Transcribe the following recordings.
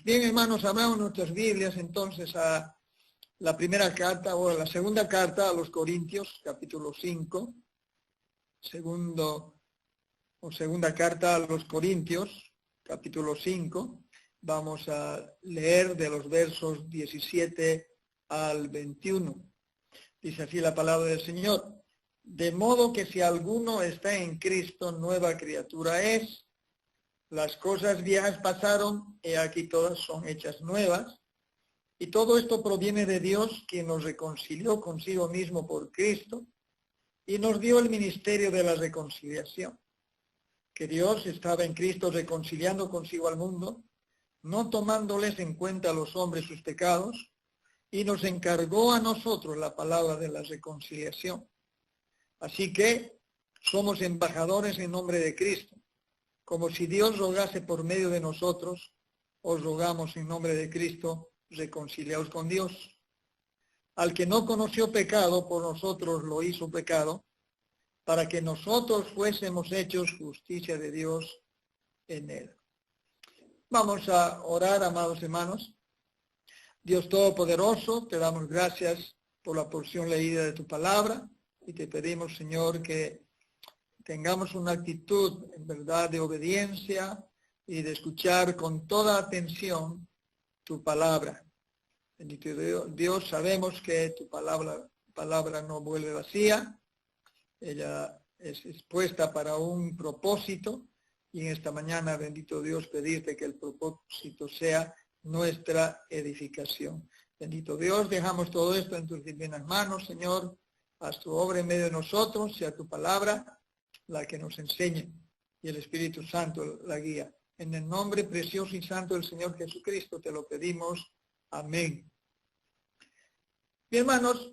Bien, hermanos, abramos nuestras Biblias entonces a la primera carta, o la segunda carta a los Corintios, capítulo 5. Segunda carta a los Corintios, capítulo 5. Vamos a leer de los versos 17 al 21. Dice así la palabra del Señor. De modo que si alguno está en Cristo, nueva criatura es. Las cosas viejas pasaron, y aquí todas son hechas nuevas. Y todo esto proviene de Dios, quien nos reconcilió consigo mismo por Cristo y nos dio el ministerio de la reconciliación. Que Dios estaba en Cristo reconciliando consigo al mundo, no tomándoles en cuenta a los hombres sus pecados, y nos encargó a nosotros la palabra de la reconciliación. Así que somos embajadores en nombre de Cristo. Como si Dios rogase por medio de nosotros, os rogamos en nombre de Cristo, reconciliaos con Dios. Al que no conoció pecado, por nosotros lo hizo pecado, para que nosotros fuésemos hechos justicia de Dios en él. Vamos a orar, amados hermanos. Dios Todopoderoso, te damos gracias por la porción leída de tu palabra y te pedimos, Señor, que tengamos una actitud en verdad de obediencia y de escuchar con toda atención tu palabra. Bendito Dios, sabemos que tu palabra no vuelve vacía, ella es expuesta para un propósito y en esta mañana, bendito Dios, pedirte que el propósito sea nuestra edificación. Bendito Dios, dejamos todo esto en tus divinas manos, Señor, haz tu obra en medio de nosotros, sea tu palabra la que nos enseñe y el Espíritu Santo la guía. En el nombre precioso y santo del Señor Jesucristo te lo pedimos. Amén. Bien, hermanos,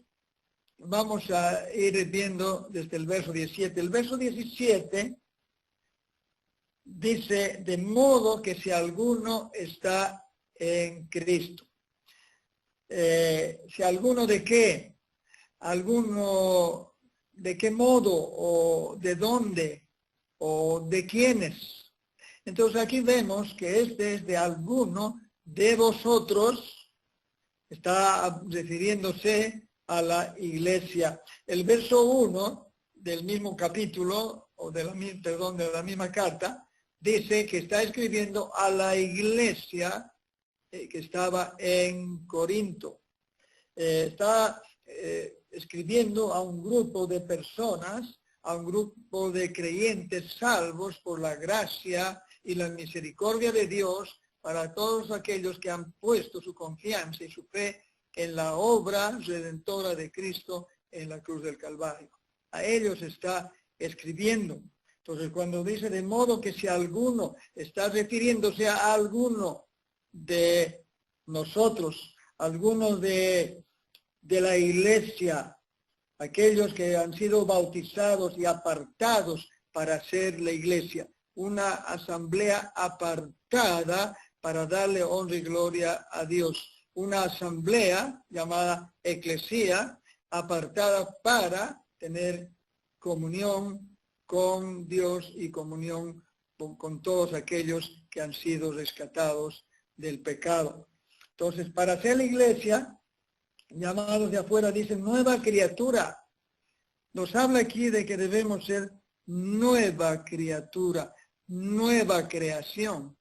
vamos a ir viendo desde el verso 17. El verso 17 dice, de modo que si alguno está en Cristo. Si alguno de qué, alguno de qué modo, o de dónde, o de quiénes. Entonces aquí vemos que este es de alguno de vosotros, está refiriéndose a la iglesia. El verso 1 del mismo capítulo, o de la misma carta, dice que está escribiendo a la iglesia que estaba en Corinto. Está escribiendo a un grupo de personas, a un grupo de creyentes salvos por la gracia y la misericordia de Dios para todos aquellos que han puesto su confianza y su fe en la obra redentora de Cristo en la cruz del Calvario. A ellos está escribiendo. Entonces, cuando dice de modo que si alguno, está refiriéndose a alguno de nosotros, algunos de la iglesia, aquellos que han sido bautizados y apartados para ser la iglesia, una asamblea apartada para darle honra y gloria a Dios, una asamblea llamada eclesía, apartada para tener comunión con Dios y comunión con todos aquellos que han sido rescatados del pecado. Entonces, para ser la iglesia, llamados de afuera, dicen nueva criatura. Nos habla aquí de que debemos ser nueva criatura, nueva creación.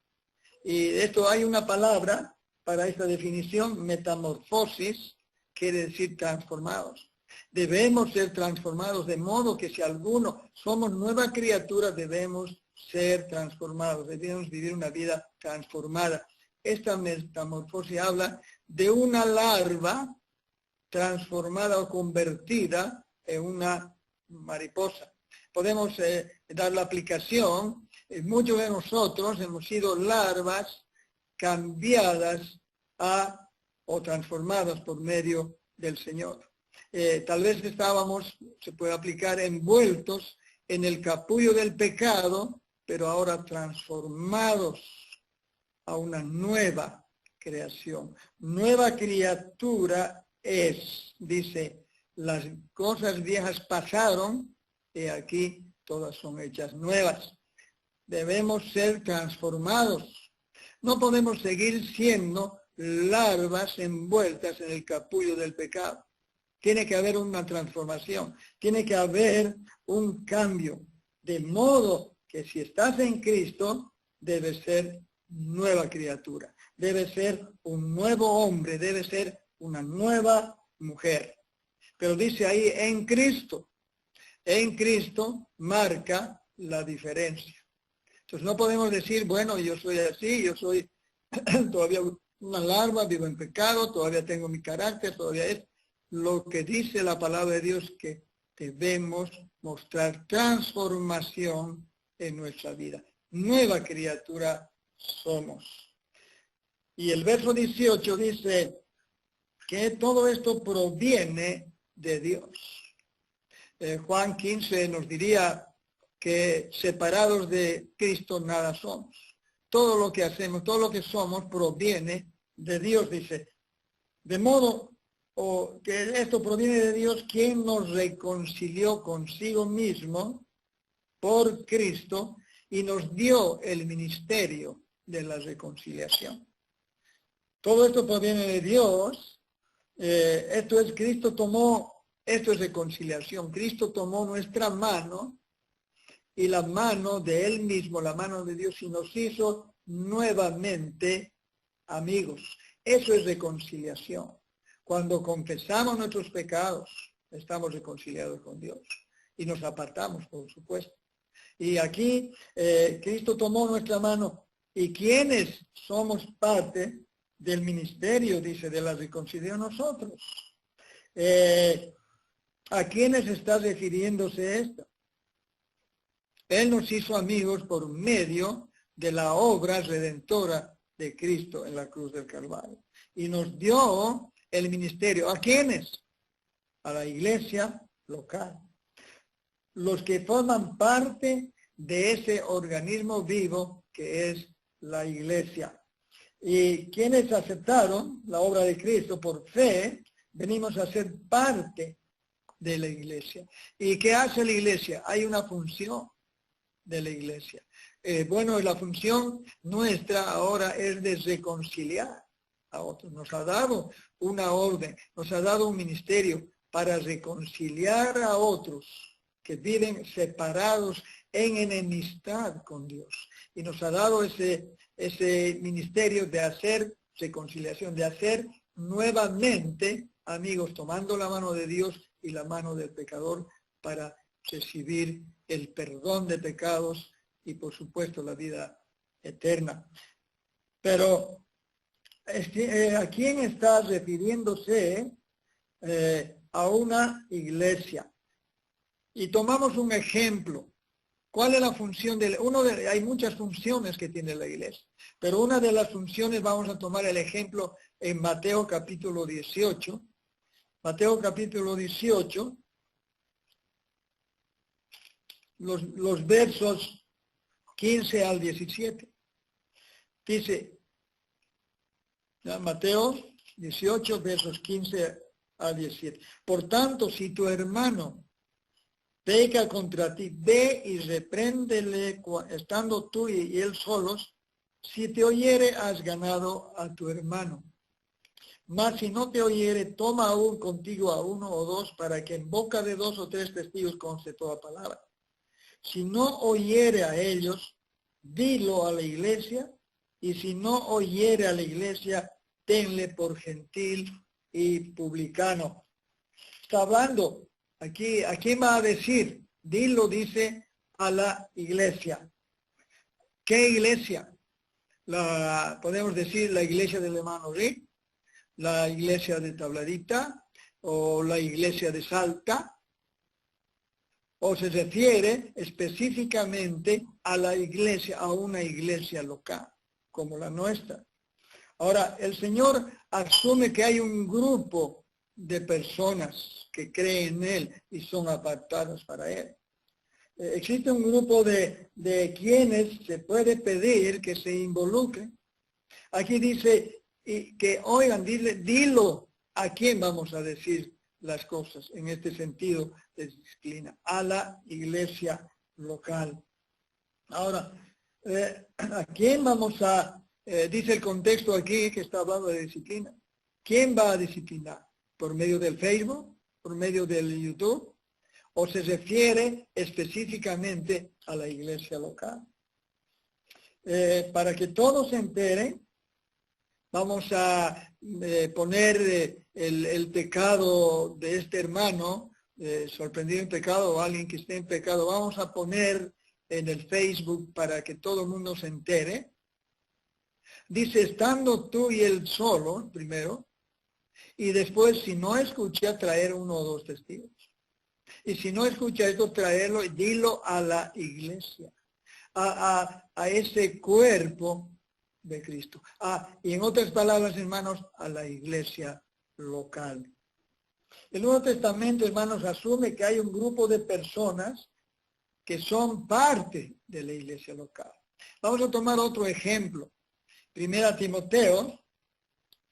Y de esto hay una palabra para esta definición, metamorfosis, quiere decir transformados. Debemos ser transformados, de modo que si alguno somos nueva criatura, debemos ser transformados, debemos vivir una vida transformada. Esta metamorfosis habla de una larva transformada o convertida en una mariposa. Podemos dar la aplicación, muchos de nosotros hemos sido larvas cambiadas o transformadas por medio del Señor. Tal vez estábamos, se puede aplicar, envueltos en el capullo del pecado, pero ahora transformados a una nueva creación. Nueva criatura es, dice, las cosas viejas pasaron y aquí todas son hechas nuevas. Debemos ser transformados. No podemos seguir siendo larvas envueltas en el capullo del pecado. Tiene que haber una transformación, tiene que haber un cambio, de modo que si estás en Cristo, debes ser nueva criatura, debe ser un nuevo hombre, debe ser una nueva mujer. Pero dice ahí, en Cristo marca la diferencia. Entonces no podemos decir, bueno, yo soy así, yo soy todavía una larva, vivo en pecado, todavía tengo mi carácter, todavía es. Lo que dice la palabra de Dios que debemos mostrar transformación en nuestra vida. Nueva criatura somos. Y el verso 18 dice que todo esto proviene de Dios. Juan 15 nos diría que separados de Cristo nada somos. Todo lo que hacemos, todo lo que somos proviene de Dios, dice. De modo que esto proviene de Dios, quien nos reconcilió consigo mismo por Cristo y nos dio el ministerio de la reconciliación. Todo esto proviene de Dios. Esto es, Cristo tomó, esto es reconciliación. Cristo tomó nuestra mano y la mano de Él mismo, la mano de Dios, y nos hizo nuevamente amigos. Eso es reconciliación. Cuando confesamos nuestros pecados, estamos reconciliados con Dios y nos apartamos, por supuesto. Y aquí Cristo tomó nuestra mano y quienes somos parte del ministerio, dice, de la reconciliación nosotros. ¿A quiénes está refiriéndose esto? Él nos hizo amigos por medio de la obra redentora de Cristo en la cruz del Calvario. Y nos dio el ministerio. ¿A quiénes? A la iglesia local. Los que forman parte de ese organismo vivo que es la iglesia. Y quienes aceptaron la obra de Cristo por fe, venimos a ser parte de la iglesia. ¿Y qué hace la iglesia? Hay una función de la iglesia. Bueno, la función nuestra ahora es de reconciliar a otros. Nos ha dado una orden, nos ha dado un ministerio para reconciliar a otros que viven separados en enemistad con Dios. Y nos ha dado ese ministerio de hacer reconciliación, de hacer nuevamente amigos, tomando la mano de Dios y la mano del pecador para recibir el perdón de pecados y por supuesto la vida eterna. Pero ¿a quién está refiriéndose? A una iglesia. Y tomamos un ejemplo. ¿Cuál es la función hay muchas funciones que tiene la iglesia, pero una de las funciones, vamos a tomar el ejemplo en Mateo capítulo 18. Mateo capítulo 18, los versos 15 al 17. Dice, Mateo 18, versos 15 al 17. Por tanto, si tu hermano peca contra ti, ve y repréndele estando tú y él solos. Si te oyere, has ganado a tu hermano. Mas si no te oyere, toma aún contigo a uno o dos, para que en boca de 2 o 3 testigos conste toda palabra. Si no oyere a ellos, dilo a la iglesia, y si no oyere a la iglesia, tenle por gentil y publicano. Está hablando aquí, ¿a quién va a decir? Dilo, dice, a la iglesia. ¿Qué iglesia? Podemos decir la iglesia del hermano Rick, la iglesia de Tabladita, o la iglesia de Salta, o se refiere específicamente a la iglesia, a una iglesia local, como la nuestra. Ahora, el Señor asume que hay un grupo de personas que creen en Él y son apartadas para Él. Existe un grupo de quienes se puede pedir que se involucren. Aquí dice que, oigan, dilo a quién vamos a decir las cosas en este sentido de disciplina, a la iglesia local. Ahora, ¿a quién vamos a dice el contexto aquí que está hablando de disciplina. ¿Quién va a disciplinar? ¿Por medio del Facebook? ¿Por medio del YouTube? ¿O se refiere específicamente a la iglesia local? Para que todos se enteren, vamos a poner el pecado de este hermano, sorprendido en pecado o alguien que esté en pecado, vamos a poner en el Facebook para que todo el mundo se entere. Dice, estando tú y él solo, primero, y después, si no escucha, traer uno o dos testigos. Y si no escucha esto, traerlo y dilo a la iglesia, a ese cuerpo de Cristo. Y en otras palabras, hermanos, a la iglesia local. El Nuevo Testamento, hermanos, asume que hay un grupo de personas que son parte de la iglesia local. Vamos a tomar otro ejemplo. Primera Timoteo,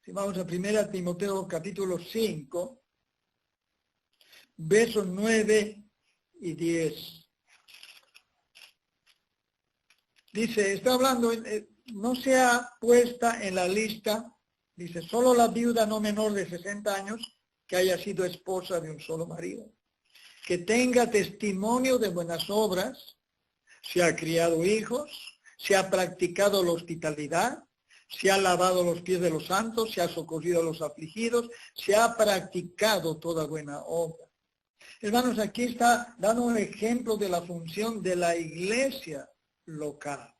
si vamos a Primera Timoteo capítulo 5, versos 9 y 10. Dice, está hablando, no sea puesta en la lista, dice, solo la viuda no menor de 60 años que haya sido esposa de un solo marido, que tenga testimonio de buenas obras, se ha criado hijos, se ha practicado la hospitalidad, se ha lavado los pies de los santos, se ha socorrido a los afligidos, se ha practicado toda buena obra. Hermanos, aquí está dando un ejemplo de la función de la iglesia local.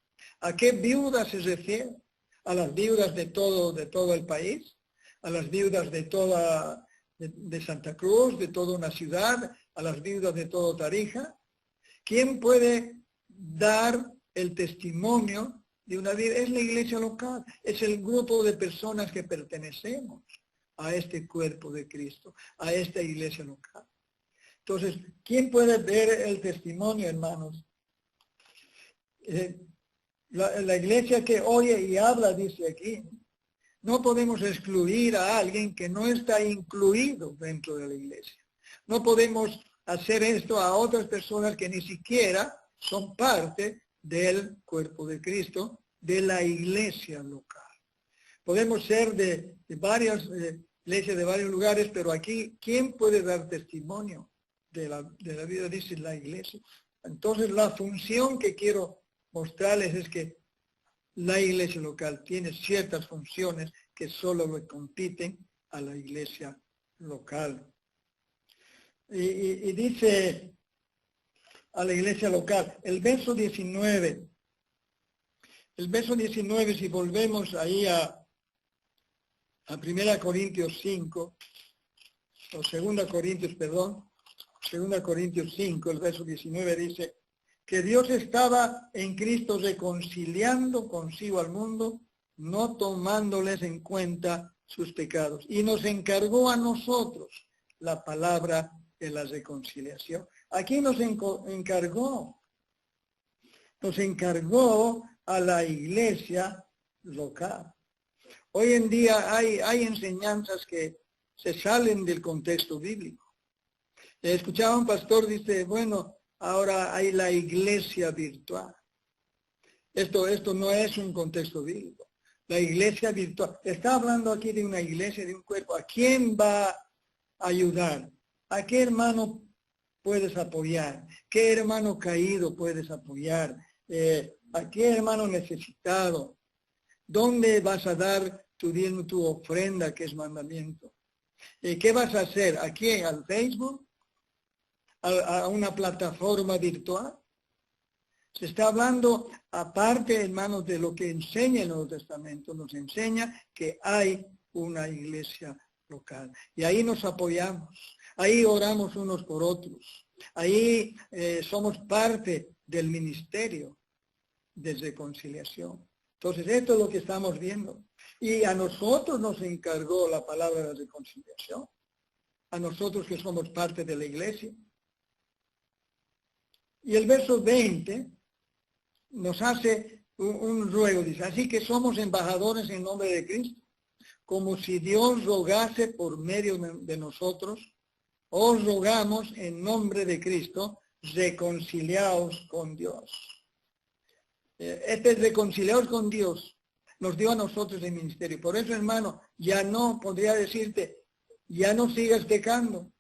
¿A qué viudas se refiere? ¿A las viudas de todo el país? ¿A las viudas de Santa Cruz, de toda una ciudad? ¿A las viudas de todo Tarija? ¿Quién puede dar el testimonio de una vida? Es la iglesia local, es el grupo de personas que pertenecemos a este cuerpo de Cristo, a esta iglesia local. Entonces, ¿quién puede ver el testimonio, hermanos? La iglesia que oye y habla, dice aquí, no podemos excluir a alguien que no está incluido dentro de la iglesia. No podemos hacer esto a otras personas que ni siquiera son parte del cuerpo de Cristo, de la iglesia local. Podemos ser de varias iglesias de varios lugares, pero aquí, ¿quién puede dar testimonio de la vida? Dice la iglesia. Entonces, la función que quiero mostrarles es que la iglesia local tiene ciertas funciones que solo le compiten a la iglesia local. Y dice a la iglesia local, el verso 19, si volvemos ahí a 1 Corintios 5, o 2 Corintios 5, el verso 19 dice, que Dios estaba en Cristo reconciliando consigo al mundo, no tomándoles en cuenta sus pecados. Y nos encargó a nosotros la palabra de la reconciliación. Aquí nos encargó a la iglesia local. Hoy en día hay enseñanzas que se salen del contexto bíblico. Escuchaba un pastor, dice, bueno, ahora hay la iglesia virtual. Esto no es un contexto bíblico. La iglesia virtual. Está hablando aquí de una iglesia, de un cuerpo. ¿A quién va a ayudar? ¿A qué hermano puedes apoyar? ¿Qué hermano caído puedes apoyar? ¿A qué hermano necesitado? ¿Dónde vas a dar tu ofrenda, que es mandamiento? ¿Qué vas a hacer? ¿A quién? ¿Al Facebook? ¿A una plataforma virtual? Se está hablando, aparte, hermanos, de lo que enseña el Nuevo Testamento, nos enseña que hay una iglesia local. Y ahí nos apoyamos, ahí oramos unos por otros, ahí somos parte del ministerio de reconciliación. Entonces, esto es lo que estamos viendo. Y a nosotros nos encargó la palabra de la reconciliación, a nosotros que somos parte de la iglesia. Y el verso 20 nos hace un ruego, dice, así que somos embajadores en nombre de Cristo, como si Dios rogase por medio de nosotros, os rogamos en nombre de Cristo, reconciliaos con Dios. Reconciliaos con Dios. nos dio a nosotros el ministerio. Por eso, hermano, ya no podría decirte, ya no sigas pecando.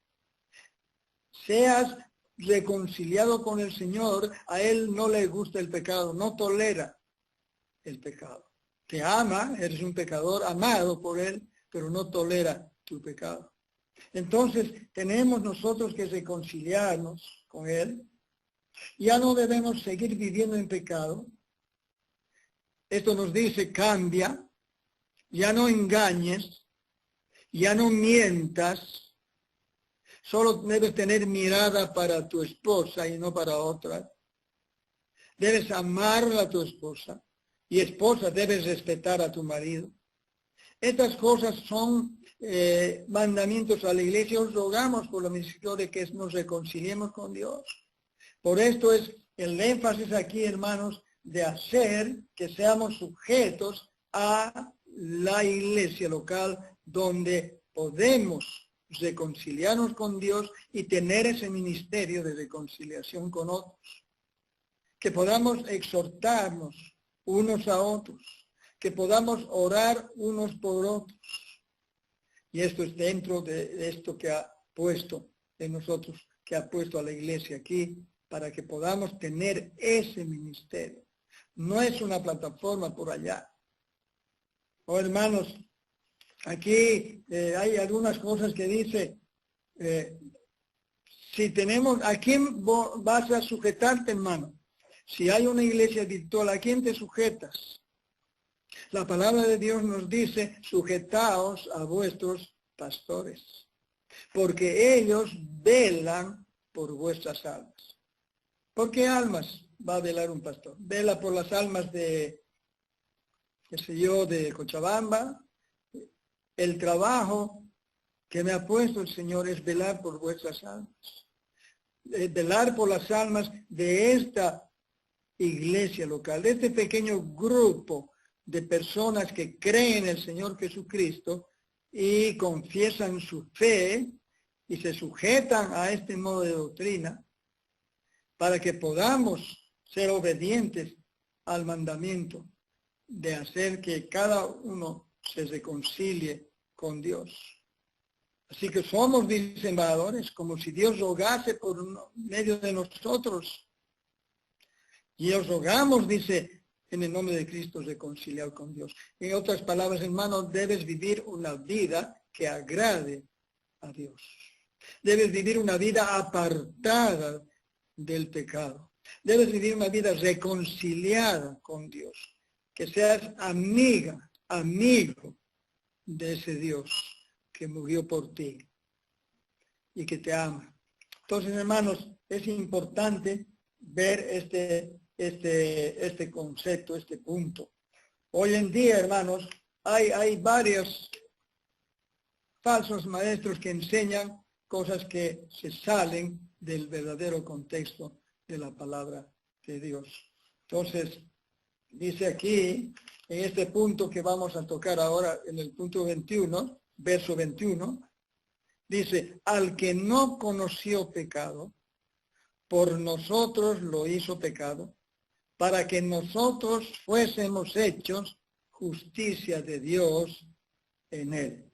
Seas reconciliado con el Señor, a Él no le gusta el pecado, no tolera el pecado. Te ama, eres un pecador amado por Él, pero no tolera tu pecado. Entonces, tenemos nosotros que reconciliarnos con Él. Ya no debemos seguir viviendo en pecado. Esto nos dice, cambia, ya no engañes, ya no mientas, solo debes tener mirada para tu esposa y no para otra. Debes amar a tu esposa y esposa debes respetar a tu marido. Estas cosas son mandamientos a la iglesia. Os rogamos por la misericordia que nos reconciliemos con Dios. Por esto es el énfasis aquí, hermanos, de hacer que seamos sujetos a la iglesia local donde podemos reconciliarnos con Dios y tener ese ministerio de reconciliación con otros. Que podamos exhortarnos unos a otros, que podamos orar unos por otros. Y esto es dentro de esto que ha puesto en nosotros, que ha puesto a la iglesia aquí, para que podamos tener ese ministerio. No es una plataforma por allá. Oh, hermanos, aquí hay algunas cosas que dice, si tenemos, ¿a quién vas a sujetarte, hermano? Si hay una iglesia virtual, ¿a quién te sujetas? La palabra de Dios nos dice, sujetaos a vuestros pastores, porque ellos velan por vuestras almas. ¿Por qué almas va a velar un pastor? Vela por las almas de, qué sé yo, de Cochabamba. El trabajo que me ha puesto el Señor es velar por vuestras almas. Velar por las almas de esta iglesia local, de este pequeño grupo de personas que creen en el Señor Jesucristo y confiesan su fe y se sujetan a este modo de doctrina para que podamos ser obedientes al mandamiento de hacer que cada uno se reconcilie con Dios. Así que somos, dicen, embajadores, como si Dios rogase por medio de nosotros. Y os rogamos, dice, en el nombre de Cristo, reconciliar con Dios. En otras palabras, hermanos, debes vivir una vida que agrade a Dios. Debes vivir una vida apartada del pecado. Debes vivir una vida reconciliada con Dios. Que seas amiga, amigo de ese Dios que murió por ti y que te ama. Entonces, hermanos, es importante ver este concepto, este punto. Hoy en día, hermanos, hay varios falsos maestros que enseñan cosas que se salen del verdadero contexto de la palabra de Dios. Entonces, dice aquí, en este punto que vamos a tocar ahora, en el punto 21, verso 21, dice, al que no conoció pecado, por nosotros lo hizo pecado, para que nosotros fuésemos hechos justicia de Dios en él.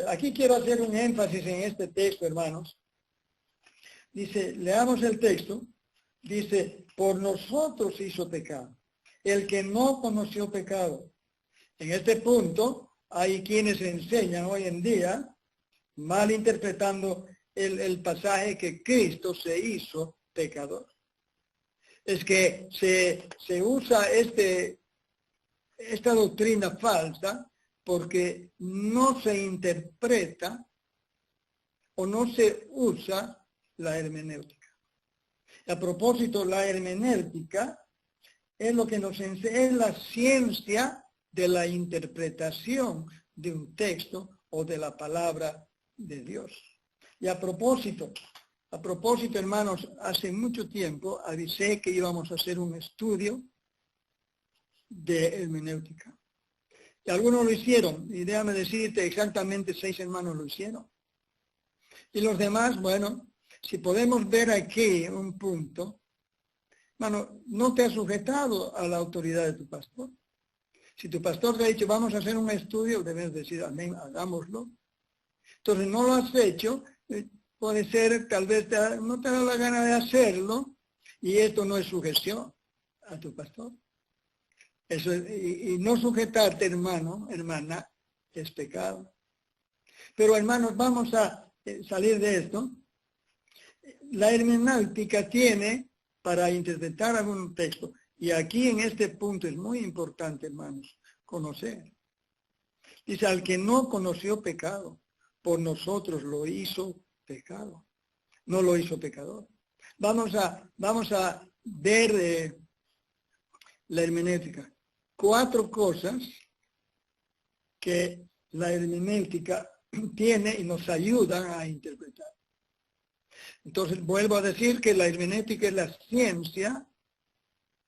Aquí quiero hacer un énfasis en este texto, hermanos. Dice, leamos el texto, dice, por nosotros hizo pecado, el que no conoció pecado. En este punto, hay quienes enseñan hoy en día, malinterpretando el pasaje, que Cristo se hizo pecador. Es que se usa esta doctrina falsa porque no se interpreta o no se usa la hermenéutica. A propósito, la hermenéutica es lo que nos enseña, es la ciencia de la interpretación de un texto o de la palabra de Dios. Y a propósito, hermanos, hace mucho tiempo avisé que íbamos a hacer un estudio de hermenéutica. Y algunos lo hicieron, y déjame decirte, exactamente 6 hermanos lo hicieron. Y los demás, bueno, si podemos ver aquí un punto, hermano, no te has sujetado a la autoridad de tu pastor. Si tu pastor te ha dicho, vamos a hacer un estudio, debes decir, amén, hagámoslo. Entonces no lo has hecho, puede ser, tal vez no te da la gana de hacerlo, y esto no es sujeción a tu pastor. Eso y no sujetarte, hermano, hermana, es pecado. Pero hermanos, vamos a salir de esto. La hermenéutica tiene para interpretar algún texto. Y aquí en este punto es muy importante, hermanos, conocer. Dice, al que no conoció pecado, por nosotros lo hizo pecado. No lo hizo pecador. Vamos a ver la hermenéutica. 4 cosas que la hermenéutica tiene y nos ayudan a interpretar. Entonces, vuelvo a decir que la hermenéutica es la ciencia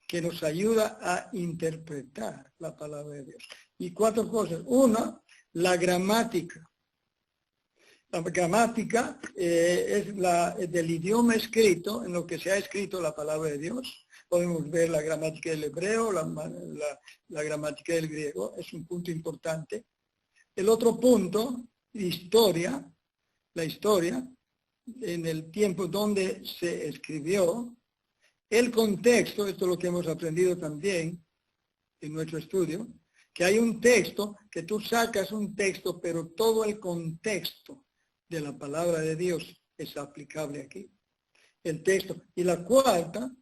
que nos ayuda a interpretar la palabra de Dios. Y 4 cosas. Una, la gramática. La gramática es del idioma escrito, en lo que se ha escrito la palabra de Dios. Podemos ver la gramática del hebreo, la gramática del griego, es un punto importante. El otro punto, historia, la historia, en el tiempo donde se escribió, el contexto, esto es lo que hemos aprendido también en nuestro estudio, que hay un texto, que tú sacas un texto, pero todo el contexto de la palabra de Dios es aplicable aquí. El texto. Y la cuarta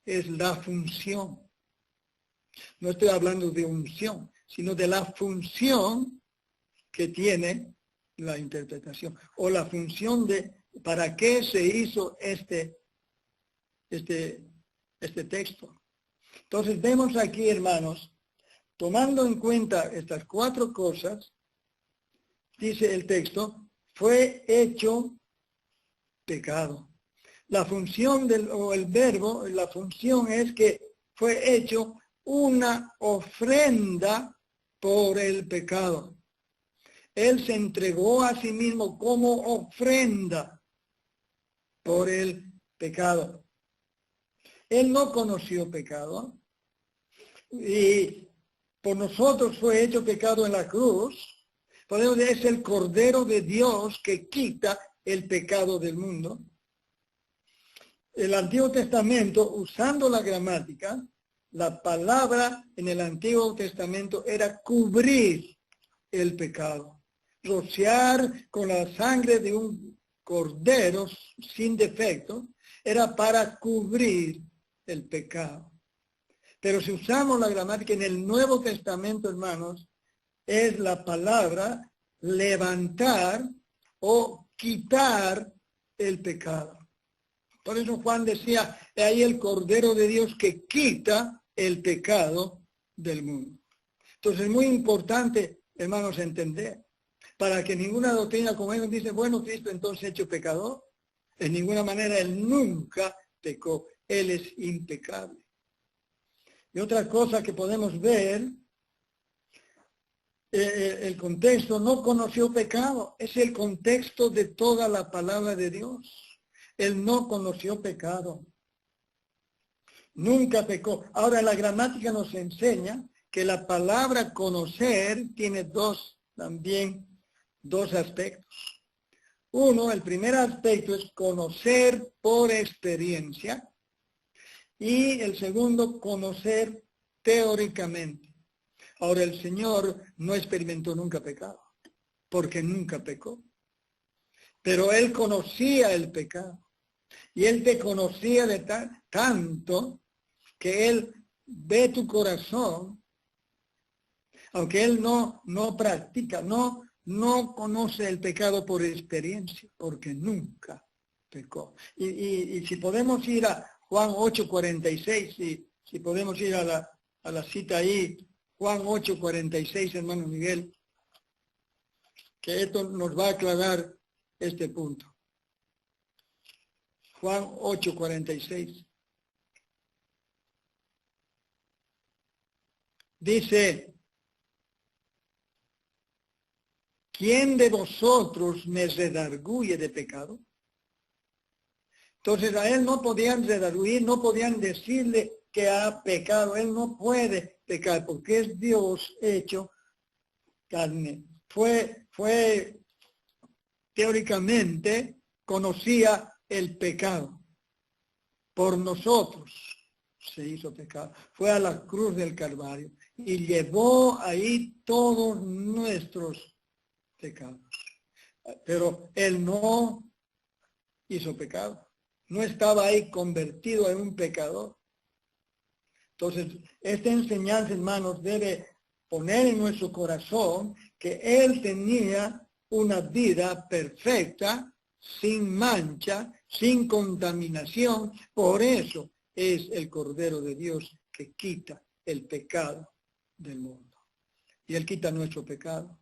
es la función. No estoy hablando de unción, sino de la función que tiene la interpretación. O la función de para qué se hizo este texto. Entonces vemos aquí, hermanos, tomando en cuenta estas 4 cosas, dice el texto, fue hecho pecado. La función o el verbo, la función es que fue hecho una ofrenda por el pecado. Él se entregó a sí mismo como ofrenda por el pecado. Él no conoció pecado y por nosotros fue hecho pecado en la cruz. Podemos decir, es el Cordero de Dios que quita el pecado del mundo. El Antiguo Testamento, usando la gramática, la palabra en el Antiguo Testamento era cubrir el pecado. Rociar con la sangre de un cordero sin defecto era para cubrir el pecado. Pero si usamos la gramática en el Nuevo Testamento, hermanos, es la palabra levantar o quitar el pecado. Por eso Juan decía, he ahí el Cordero de Dios que quita el pecado del mundo. Entonces es muy importante, hermanos, entender, para que ninguna doctrina como ellos dice, bueno, Cristo entonces hecho pecador. En ninguna manera Él nunca pecó. Él es impecable. Y otra cosa que podemos ver, el contexto, no conoció pecado. Es el contexto de toda la palabra de Dios. Él no conoció pecado. Nunca pecó. Ahora la gramática nos enseña que la palabra conocer tiene dos aspectos. Uno, el primer aspecto es conocer por experiencia. Y el segundo, conocer teóricamente. Ahora, el Señor no experimentó nunca pecado, porque nunca pecó. Pero Él conocía el pecado. Y Él te conocía de tanto que Él ve tu corazón, aunque Él no practica, no conoce el pecado por experiencia, porque nunca pecó. Y si podemos ir a Juan 8:46, si podemos ir a la cita ahí, Juan 8:46, hermano Miguel, que esto nos va a aclarar este punto. Juan 8:46. Dice, ¿quién de vosotros me redarguye de pecado? Entonces a él no podían redarguir, no podían decirle que ha pecado. Él no puede pecar, porque es Dios hecho carne. Fue teóricamente, conocía el pecado. Por nosotros se hizo pecado. Fue a la cruz del Calvario y llevó ahí todos nuestros pecados. Pero Él no hizo pecado. No estaba ahí convertido en un pecador. Entonces, esta enseñanza, hermanos, debe poner en nuestro corazón que Él tenía una vida perfecta, sin mancha, sin contaminación. Por eso es el Cordero de Dios que quita el pecado del mundo. Y Él quita nuestro pecado.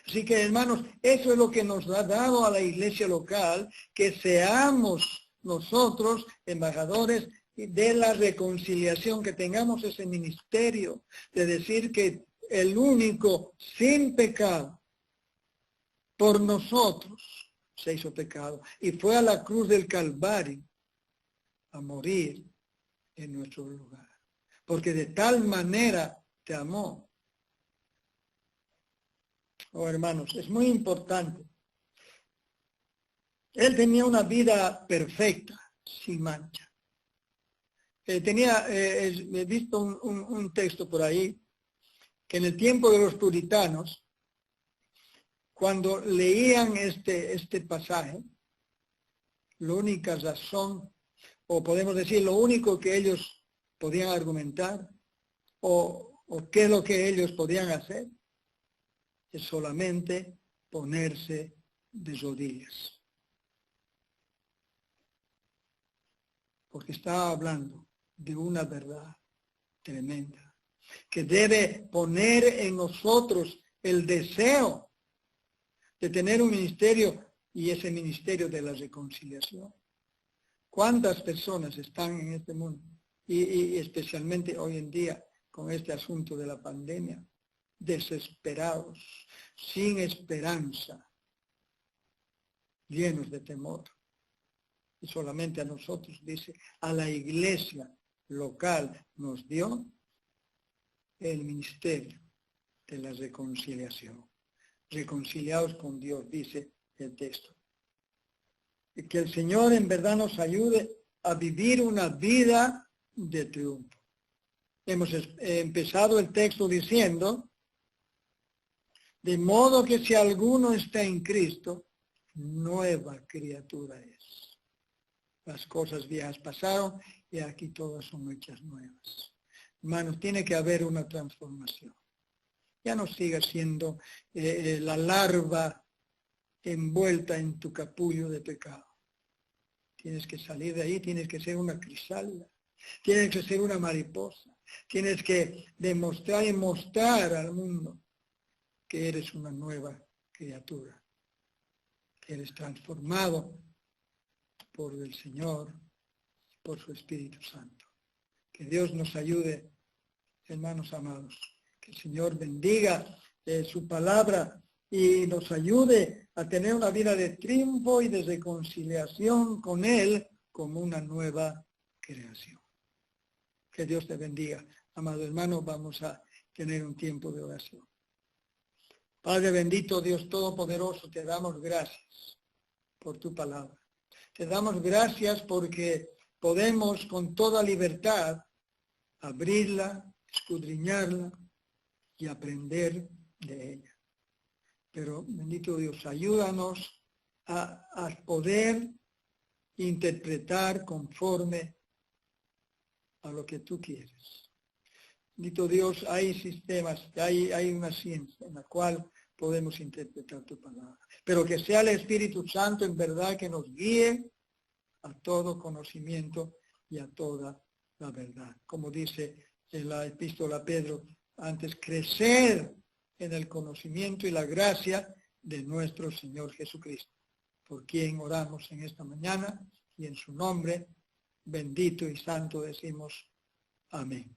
Así que, hermanos, eso es lo que nos ha dado a la iglesia local, que seamos nosotros embajadores de la reconciliación, que tengamos ese ministerio de decir que el único sin pecado por nosotros se hizo pecado y fue a la cruz del Calvario a morir en nuestro lugar. Porque de tal manera te amó. Oh, hermanos, es muy importante. Él tenía una vida perfecta, sin mancha. He visto un texto por ahí, que en el tiempo de los puritanos, cuando leían este pasaje, la única razón, o podemos decir, lo único que ellos podían argumentar, o qué es lo que ellos podían hacer, es solamente ponerse de rodillas. Porque estaba hablando de una verdad tremenda, que debe poner en nosotros el deseo de tener un ministerio, y ese ministerio de la reconciliación. ¿Cuántas personas están en este mundo? Y especialmente hoy en día con este asunto de la pandemia, desesperados, sin esperanza, llenos de temor. Y solamente a nosotros, dice, a la iglesia local nos dio el ministerio de la reconciliación. Reconciliados con Dios, dice el texto. Y que el Señor en verdad nos ayude a vivir una vida de triunfo. Hemos empezado el texto diciendo, de modo que si alguno está en Cristo, nueva criatura es. Las cosas viejas pasaron y aquí todas son hechas nuevas. Hermanos, tiene que haber una transformación. Ya no sigas siendo la larva envuelta en tu capullo de pecado. Tienes que salir de ahí, tienes que ser una crisálida, tienes que ser una mariposa, tienes que demostrar y mostrar al mundo que eres una nueva criatura, que eres transformado por el Señor, por su Espíritu Santo. Que Dios nos ayude, hermanos amados. Que el Señor bendiga su palabra y nos ayude a tener una vida de triunfo y de reconciliación con Él como una nueva creación. Que Dios te bendiga. Amado hermano, vamos a tener un tiempo de oración. Padre bendito, Dios Todopoderoso, te damos gracias por tu palabra. Te damos gracias porque podemos con toda libertad abrirla, escudriñarla y aprender de ella. Pero bendito Dios, ayúdanos a poder interpretar conforme a lo que tú quieres. Bendito Dios, hay sistemas, hay una ciencia en la cual podemos interpretar tu palabra. Pero que sea el Espíritu Santo en verdad que nos guíe a todo conocimiento y a toda la verdad. Como dice en la epístola a Pedro, antes crecer en el conocimiento y la gracia de nuestro Señor Jesucristo, por quien oramos en esta mañana y en su nombre, bendito y santo decimos amén.